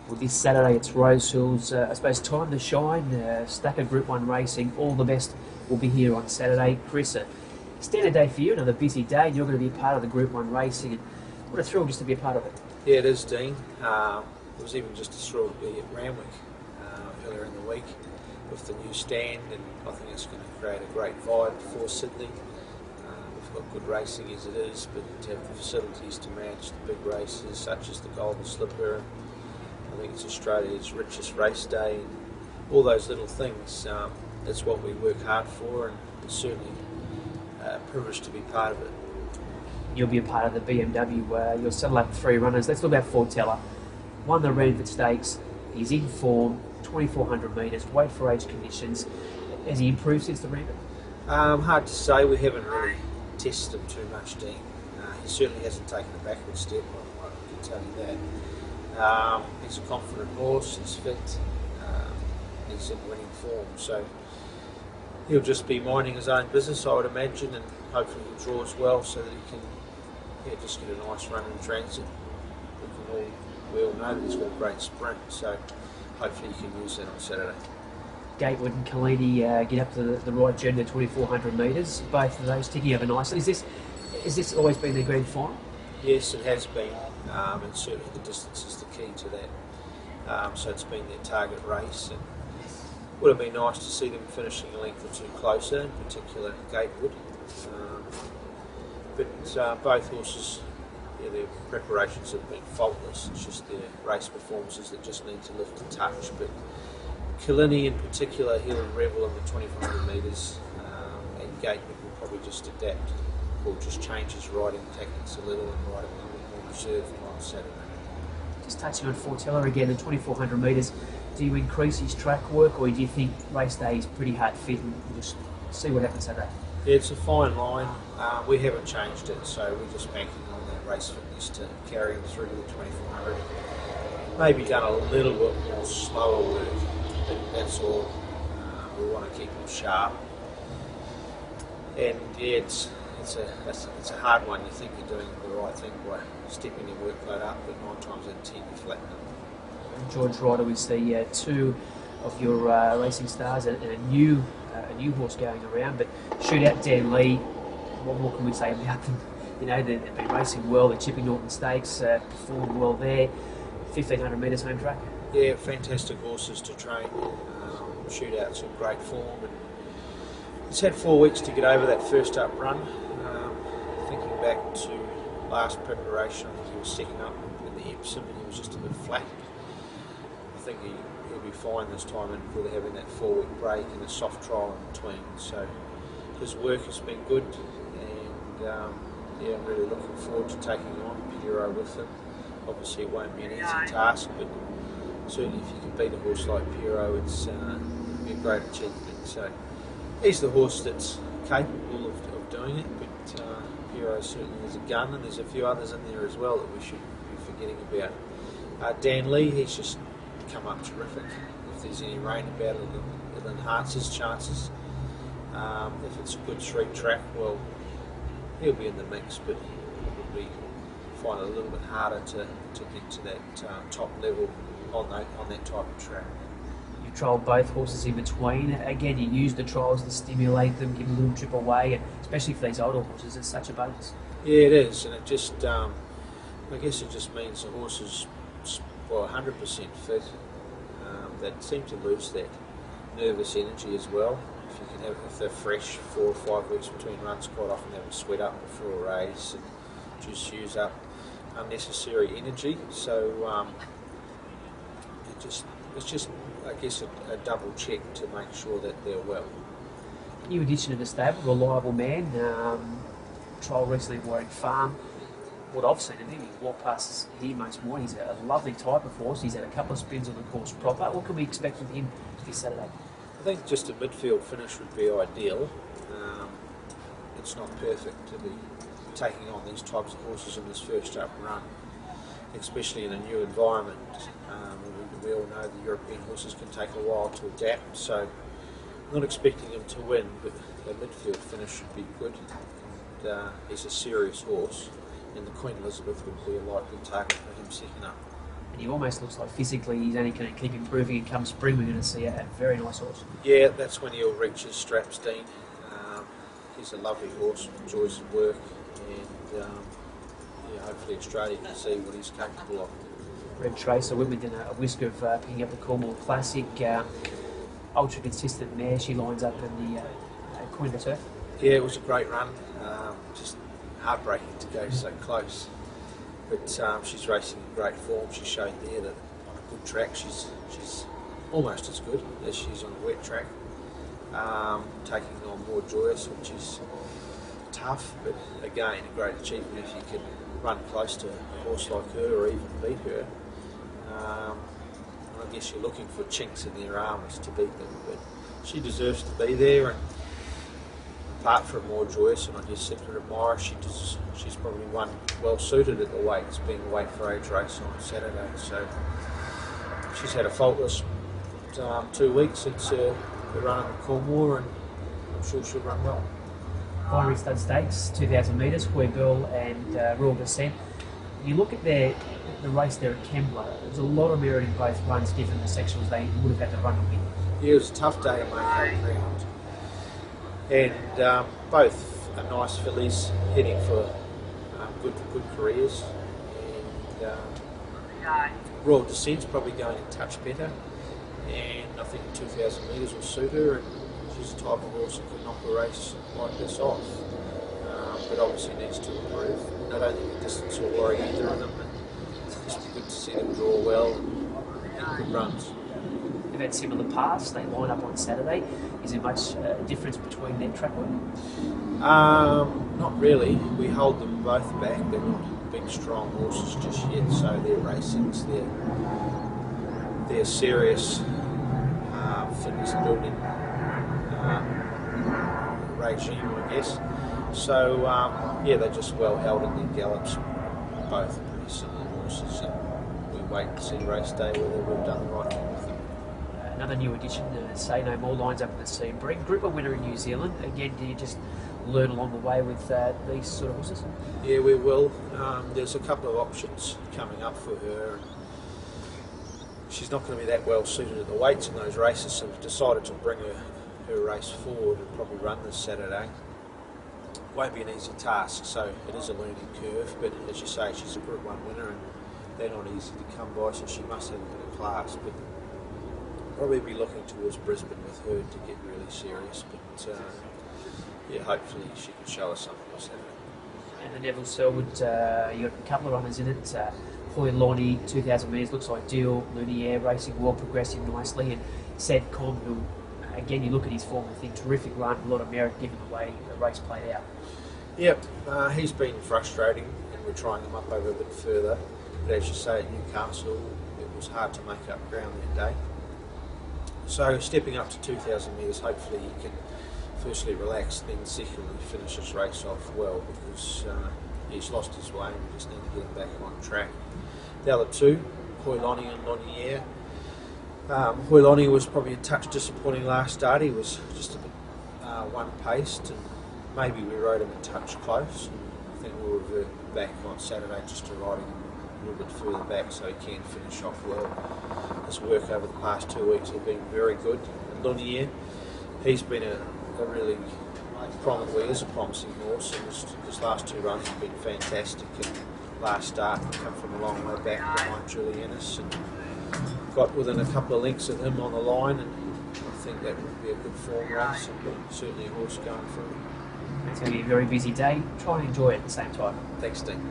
Well, this Saturday it's Rosehill's, I suppose, time to shine. Stack of Group 1 racing. All the best will be here on Saturday. Chris, a standard day for you, another busy day, and you're going to be a part of the Group 1 racing. And what a thrill just to be a part of it. Yeah, it is, Dean. It was even just a thrill to be at Randwick earlier in the week with the new stand, and I think it's going to create a great vibe for Sydney. We've got good racing as it is, but to have the facilities to manage the big races such as the Golden Slipper, I think it's Australia's richest race day, and all those little things. That's what we work hard for, and it's certainly a privilege to be part of it. You'll be a part of the BMW. You'll settle up 3 runners. Let's talk about Forteller. Won the Redford Stakes. He's in form, 2,400 metres, weight for age conditions. Has he improved since the Redford? Hard to say. We haven't really tested him too much, Dean. He certainly hasn't taken a backward step, I can tell you that. He's a confident horse, he's fit, he's in winning form, so he'll just be minding his own business, I would imagine, and hopefully he'll draw as well so that he can just get a nice run in transit. We all know that he's got a great sprint, so hopefully he can use that on Saturday. Gatewood and Kalini get up to the right journey to 2,400 metres, both of those ticking over nicely. Has this always been their grand final? Yes, it has been, and certainly the distance is the key to that. So it's been their target race, and it would have been nice to see them finishing a length or two closer, in particular Gatewood. But both horses, their preparations have been faultless. It's just their race performances that just need to lift a touch. But Kalini in particular, he'll revel in the 2,400 metres, and Gatewood will probably just adapt or just change his riding tactics a little and ride a little bit more reserved on Saturday. Just touching on Forteller again, the 2,400 metres, do you increase his track work, or do you think race day is pretty hard fit and we'll just see what happens Saturday? Yeah, it's a fine line. We haven't changed it, so we're just banking on that race fitness to carry him through to the 2,400. Maybe done a little bit more slower work, but that's all. We want to keep him sharp. And yeah, it's a hard one. You think you're doing the right thing by stepping your workload up, but 9 times out of 10 you flatten it. George Ryder, we see 2 of your racing stars and a new horse going around, but Shootout Dan Lee, what more can we say about them? You know, they've been racing well, the Chipping Norton Stakes performed well there, 1,500 metres home track. Yeah, fantastic horses to train. Shootout's in great form, and he's had 4 weeks to get over that first up run. Thinking back to last preparation, I think he was second up in the Epsom and he was just a bit flat. I think he'll be fine this time, and we'll having that 4-week break and a soft trial in between. So his work has been good, and I'm really looking forward to taking on Piero with him. Obviously it won't be an easy task, but certainly if you can beat a horse like Piero, it's be a great achievement. So he's the horse that's capable of doing it, but Piero certainly has a gun, and there's a few others in there as well that we should be forgetting about. Dan Lee, he's just come up terrific. If there's any rain about it, it'll enhance his chances. If it's a good 3 track, well, he'll be in the mix, but it would find it a little bit harder to get to that top level on that type of track. You trialled both horses in between. Again, you use the trials to stimulate them, give them a little trip away, and especially for these older horses, it's such a bonus. Yeah, it is, and it just, I guess it just means the horse is 100% fit. That seem to lose that nervous energy as well. If they're fresh 4 or 5 weeks between runs, quite often they would sweat up before a race and just use up unnecessary energy. So it's just I guess a double check to make sure that they're well. New addition to the stable, reliable man. Trial recently at Warwick Farm. What I've seen of him, he's walked past here much more. He's a lovely type of horse. He's had a couple of spins on the course proper. What can we expect from him this Saturday? I think just a midfield finish would be ideal. It's not perfect to be taking on these types of horses in this first up run, especially in a new environment. We all know the European horses can take a while to adapt, so I'm not expecting him to win, but a midfield finish should be good. And, he's a serious horse, and the Queen Elizabeth would be a likely target for him second up. and he almost looks like physically he's only going to keep improving, and come spring we're going to see a very nice horse. Yeah, that's when he'll reach his straps, Dean. He's a lovely horse, enjoys his work, and yeah, hopefully Australia can see what he's capable of. Red Tracer went within a whisk of picking up the Cornwall Classic. Ultra consistent mare, she lines up in the Queen of the Turf. Yeah, it was a great run. Just heartbreaking to go so close. But she's racing in great form. She showed there that on a good track she's almost as good as she's on a wet track. Taking on more Joyous, which is tough, but again a great achievement if you can run close to a horse like her or even beat her. I guess you're looking for chinks in their armours to beat them, but she deserves to be there. And apart from more Joyous and I guess Secret Admirer, she's probably one well suited at the weights, being a weight for age race on Saturday. So she's had a faultless 2 weeks since the run in the Cornwall, and I'm sure she'll run well. Binary Stud Stakes, 2,000 metres, Hoy Girl and Royal Descent. You look at the race there at Kembla, there's a lot of merit in both runs given the sections they would have had to run to win. Yeah, it was a tough day to make up ground. And both are nice fillies heading for good careers. And Royal Descent's probably going a touch better, and I think 2,000 metres will suit her, and she's the type of horse that can knock a race like this off. But obviously needs to improve. I don't think the distance will worry either of them, and it's just good to see them draw well and good runs. They've had similar paths, they line up on Saturday. Is there much difference between their track work? Not really. We hold them both back. They're not big, strong horses just yet, so their racing's their serious fitness building regime, I guess. So yeah, they're just well held in their gallops. Both are pretty similar horses, and we wait and see race day whether we've done the right thing with them. Another new addition, Say No More, lines up in the Sebring. Group 1 winner in New Zealand. Again, do you just learn along the way with these sort of horses? Yeah, we will. There's a couple of options coming up for her. She's not going to be that well suited at the weights in those races, so we've decided to bring her race forward and probably run this Saturday. Won't be an easy task, so it is a learning curve, but as you say, she's a Group 1 winner and they're not easy to come by, so she must have a bit of class. But probably be looking towards Brisbane with her to get really serious, but yeah, hopefully she can show us something on Saturday. And the Neville Selwood, you got a couple of runners in it. Hoy Lonnie, 2,000 metres, looks ideal. Lumiere racing well, progressing nicely, and Sad Con, who again you look at his form and think terrific run, a lot of merit given the way the race played out. Yep, he's been frustrating, and we're trying him up over a bit further. But as you say, at Newcastle, it was hard to make up ground that day. So stepping up to 2,000 metres, hopefully he can firstly relax, then secondly finish his race off well, because he's lost his way and we just need to get him back on track. The other two, Hoy Lonnie and Lonnier. Hoy Lonnie was probably a touch disappointing last start. He was just a bit one-paced, and maybe we rode him a touch close. I think we'll revert back on Saturday just to ride him a little bit further back so he can finish off well. His work over the past 2 weeks has been very good. And Lonnier, he's been a really probably is a promising horse, and his last 2 runs have been fantastic. And last start come from a long way back behind Julianus and got within a couple of lengths of him on the line, and I think that would be a good form race and certainly a horse going through. It's going to be a very busy day. Try and enjoy it at the same time. Thanks, Dean.